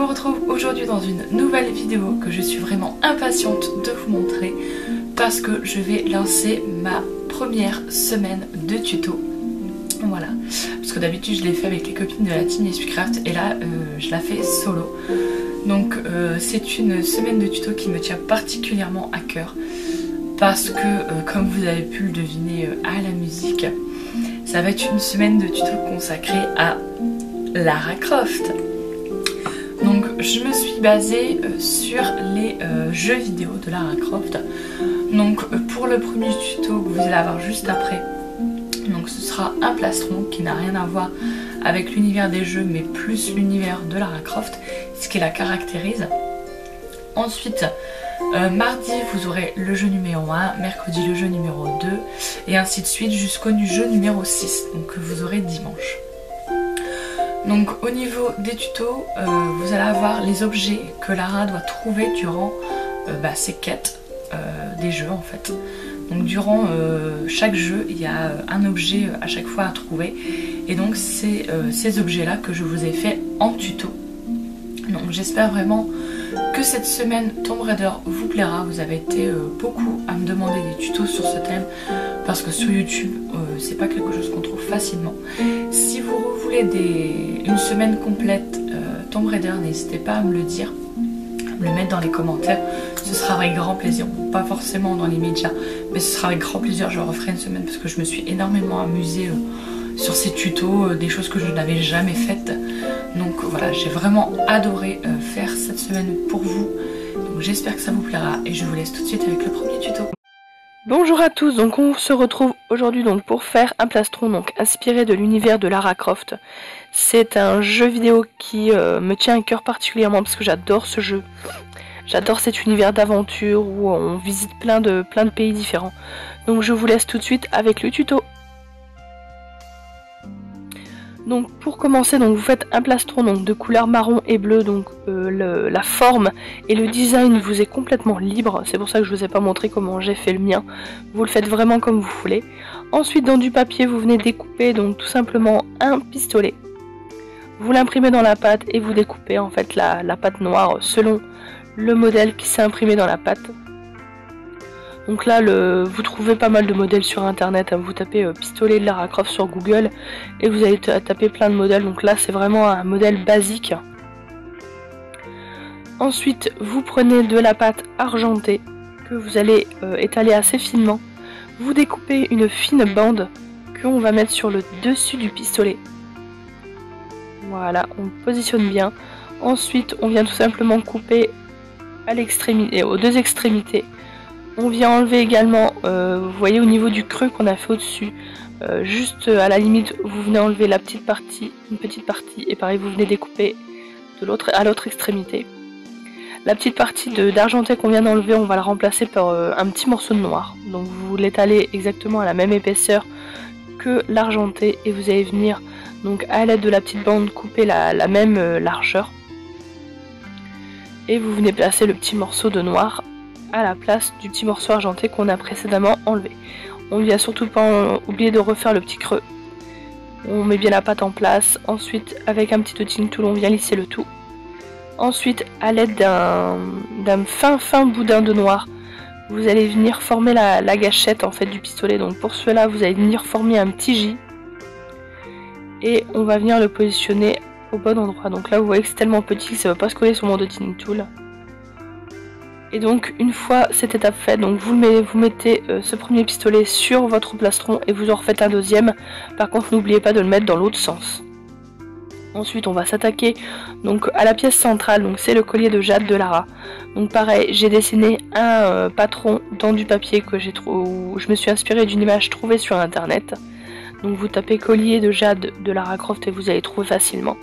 vous retrouve aujourd'hui dans une nouvelle vidéo que je suis vraiment impatiente de vous montrer parce que je vais lancer ma première semaine de tuto. Voilà, parce que d'habitude je l'ai fait avec les copines de la team Yessuicraft et là je la fais solo. Donc c'est une semaine de tuto qui me tient particulièrement à cœur parce que comme vous avez pu le deviner à la musique, ça va être une semaine de tuto consacrée à Lara Croft. Donc je me suis basée sur les jeux vidéo de Lara Croft. Donc pour le premier tuto que vous allez avoir juste après, donc ce sera un plastron qui n'a rien à voir avec l'univers des jeux mais plus l'univers de Lara Croft, ce qui la caractérise. Ensuite mardi vous aurez le jeu numéro 1, mercredi le jeu numéro 2 et ainsi de suite jusqu'au jeu numéro 6, donc que vous aurez dimanche. Donc au niveau des tutos, vous allez avoir les objets que Lara doit trouver durant ses quêtes des jeux en fait. Donc durant chaque jeu, il y a un objet à chaque fois à trouver. Et donc c'est ces objets là que je vous ai fait en tuto. Donc j'espère vraiment que cette semaine Tomb Raider vous plaira. Vous avez été beaucoup à me demander des tutos sur ce thème parce que sur YouTube c'est pas quelque chose qu'on trouve facilement. Si vous voulez une semaine complète Tomb Raider, n'hésitez pas à me le dire, à me le mettre dans les commentaires, ce sera avec grand plaisir. Bon, pas forcément dans les médias, mais ce sera avec grand plaisir, je referai une semaine parce que je me suis énormément amusée sur ces tutos, des choses que je n'avais jamais faites. Donc voilà, j'ai vraiment adoré faire cette semaine pour vous. Donc j'espère que ça vous plaira et je vous laisse tout de suite avec le premier tuto. Bonjour à tous, donc on se retrouve aujourd'hui donc pour faire un plastron donc inspiré de l'univers de Lara Croft. C'est un jeu vidéo qui me tient à cœur particulièrement parce que j'adore ce jeu. J'adore cet univers d'aventure où on visite plein de pays différents. Donc je vous laisse tout de suite avec le tuto. Donc pour commencer, donc vous faites un plastron donc de couleur marron et bleu, donc la forme et le design vous est complètement libre, c'est pour ça que je vous ai pas montré comment j'ai fait le mien, vous le faites vraiment comme vous voulez. Ensuite dans du papier vous venez découper donc tout simplement un pistolet, vous l'imprimez dans la pâte et vous découpez en fait la pâte noire selon le modèle qui s'est imprimé dans la pâte. Donc là, vous trouvez pas mal de modèles sur internet, vous tapez pistolet de Lara Croft sur Google et vous allez taper plein de modèles. Donc là, c'est vraiment un modèle basique. Ensuite, vous prenez de la pâte argentée que vous allez étaler assez finement. Vous découpez une fine bande qu'on va mettre sur le dessus du pistolet. Voilà, on positionne bien. Ensuite, on vient tout simplement couper à l'extrémité, aux deux extrémités. On vient enlever également, vous voyez au niveau du creux qu'on a fait au-dessus, juste à la limite, vous venez enlever la petite partie, une petite partie, et pareil vous venez découper à l'autre extrémité. La petite partie d'argenté qu'on vient d'enlever, on va la remplacer par un petit morceau de noir. Donc vous l'étalez exactement à la même épaisseur que l'argenté et vous allez venir donc à l'aide de la petite bande couper la même largeur. Et vous venez placer le petit morceau de noir à la place du petit morceau argenté qu'on a précédemment enlevé. On ne vient surtout pas oublier de refaire le petit creux. On met bien la pâte en place. Ensuite, avec un petit outil tool, on vient lisser le tout. Ensuite, à l'aide d'un fin boudin de noir, vous allez venir former la gâchette en fait du pistolet. Donc pour cela, vous allez venir former un petit J. Et on va venir le positionner au bon endroit. Donc là, vous voyez que c'est tellement petit que ça ne va pas se coller sur mon dotting tool. Et donc une fois cette étape faite, donc vous mettez ce premier pistolet sur votre plastron et vous en refaites un deuxième. Par contre n'oubliez pas de le mettre dans l'autre sens. Ensuite on va s'attaquer donc à la pièce centrale, donc c'est le collier de jade de Lara. Donc pareil, j'ai dessiné un patron dans du papier que je me suis inspirée d'une image trouvée sur internet. Donc vous tapez collier de jade de Lara Croft et vous allez trouver facilement.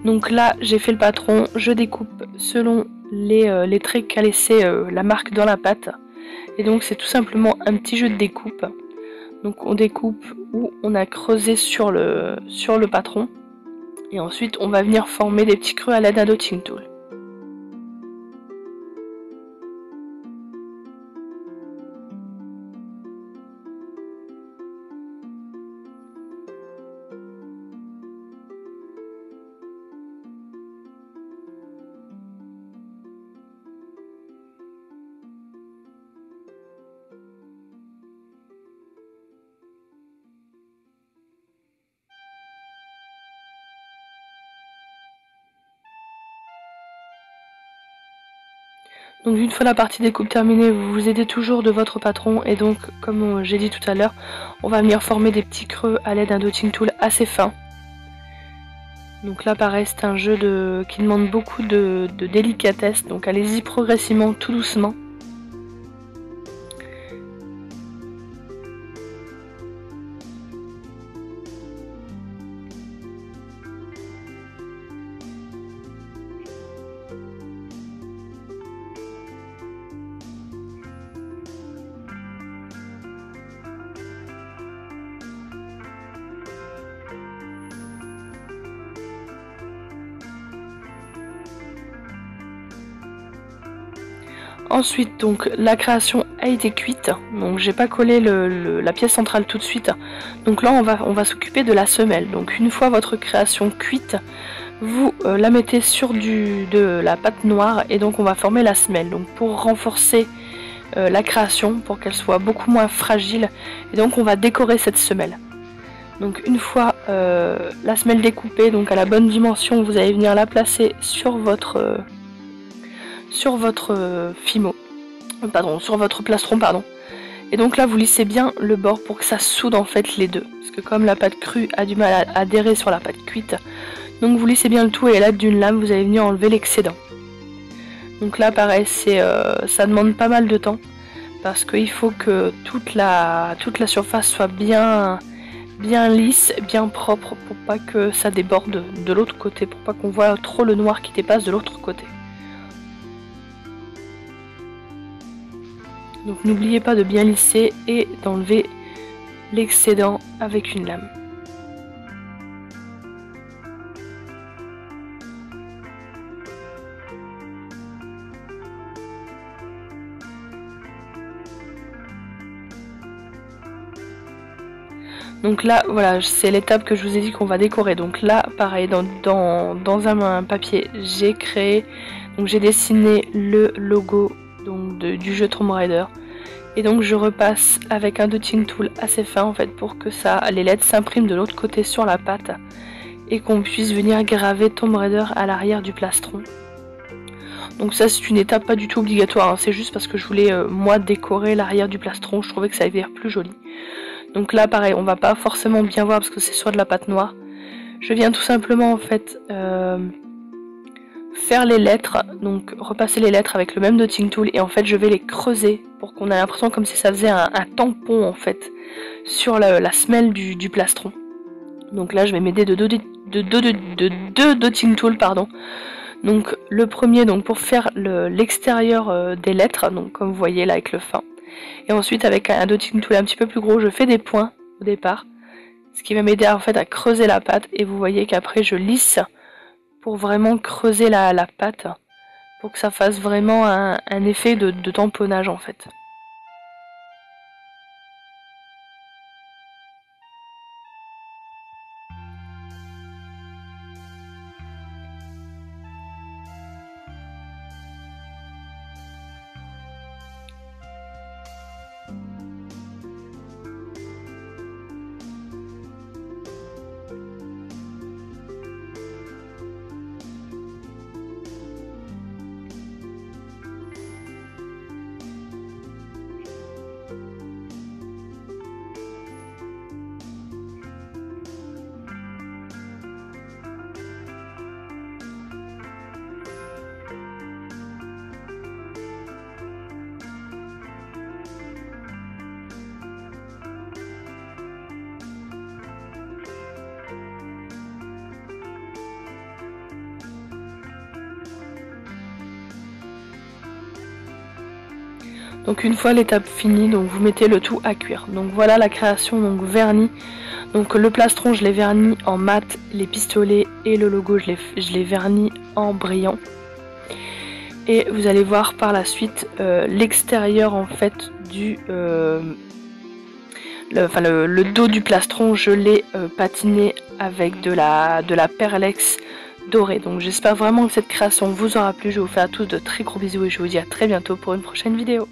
Donc là j'ai fait le patron, je découpe selon les traits qu'a laissé la marque dans la pâte. Et donc c'est tout simplement un petit jeu de découpe. Donc on découpe où on a creusé sur le patron. Et ensuite on va venir former des petits creux à l'aide d'un dotting tool. Donc une fois la partie découpe terminée, vous vous aidez toujours de votre patron et donc comme j'ai dit tout à l'heure, on va venir former des petits creux à l'aide d'un dotting tool assez fin. Donc là pareil, c'est un jeu qui demande beaucoup de délicatesse, donc allez-y progressivement, tout doucement. Ensuite, donc la création a été cuite, donc j'ai pas collé la pièce centrale tout de suite. Donc là, on va s'occuper de la semelle. Donc une fois votre création cuite, vous la mettez sur de la pâte noire et donc on va former la semelle. Donc pour renforcer la création, pour qu'elle soit beaucoup moins fragile, et donc on va décorer cette semelle. Donc une fois la semelle découpée, donc à la bonne dimension, vous allez venir la placer sur votre fimo, sur votre plastron, pardon. Et donc là vous lissez bien le bord pour que ça soude en fait les deux, parce que comme la pâte crue a du mal à adhérer sur la pâte cuite, donc vous lissez bien le tout et à l'aide d'une lame vous allez venir enlever l'excédent. Donc là pareil, ça demande pas mal de temps, parce qu'il faut que toute la surface soit bien lisse, bien propre, pour pas que ça déborde de l'autre côté, pour pas qu'on voit trop le noir qui dépasse de l'autre côté. Donc n'oubliez pas de bien lisser et d'enlever l'excédent avec une lame. Donc là, voilà, c'est l'étape que je vous ai dit qu'on va décorer. Donc là, pareil, dans un papier, j'ai créé, donc j'ai dessiné le logo donc du jeu Tomb Raider. Et donc je repasse avec un dotting tool assez fin en fait pour que les lettres s'impriment de l'autre côté sur la pâte et qu'on puisse venir graver Tomb Raider à l'arrière du plastron. Donc ça c'est une étape pas du tout obligatoire, hein, c'est juste parce que je voulais moi décorer l'arrière du plastron, je trouvais que ça allait être plus joli. Donc là pareil, on va pas forcément bien voir parce que c'est sur de la pâte noire. Je viens tout simplement en fait faire les lettres, donc repasser les lettres avec le même dotting tool et en fait je vais les creuser pour qu'on ait l'impression comme si ça faisait un tampon en fait sur la semelle du plastron. Donc là je vais m'aider de deux dotting tools, pardon. Donc le premier donc pour faire l'extérieur des lettres, donc comme vous voyez là avec le fin. Et ensuite avec un dotting tool un petit peu plus gros, je fais des points au départ, ce qui va m'aider en fait à creuser la pâte et vous voyez qu'après je lisse pour vraiment creuser la pâte, pour que ça fasse vraiment un effet de tamponnage en fait. Donc une fois l'étape finie, donc vous mettez le tout à cuire. Donc voilà la création donc vernie. Donc le plastron je l'ai verni en mat, les pistolets et le logo je l'ai verni en brillant. Et vous allez voir par la suite l'extérieur en fait le dos du plastron, je l'ai patiné avec de la perlex dorée. Donc j'espère vraiment que cette création vous aura plu. Je vous fais à tous de très gros bisous et je vous dis à très bientôt pour une prochaine vidéo.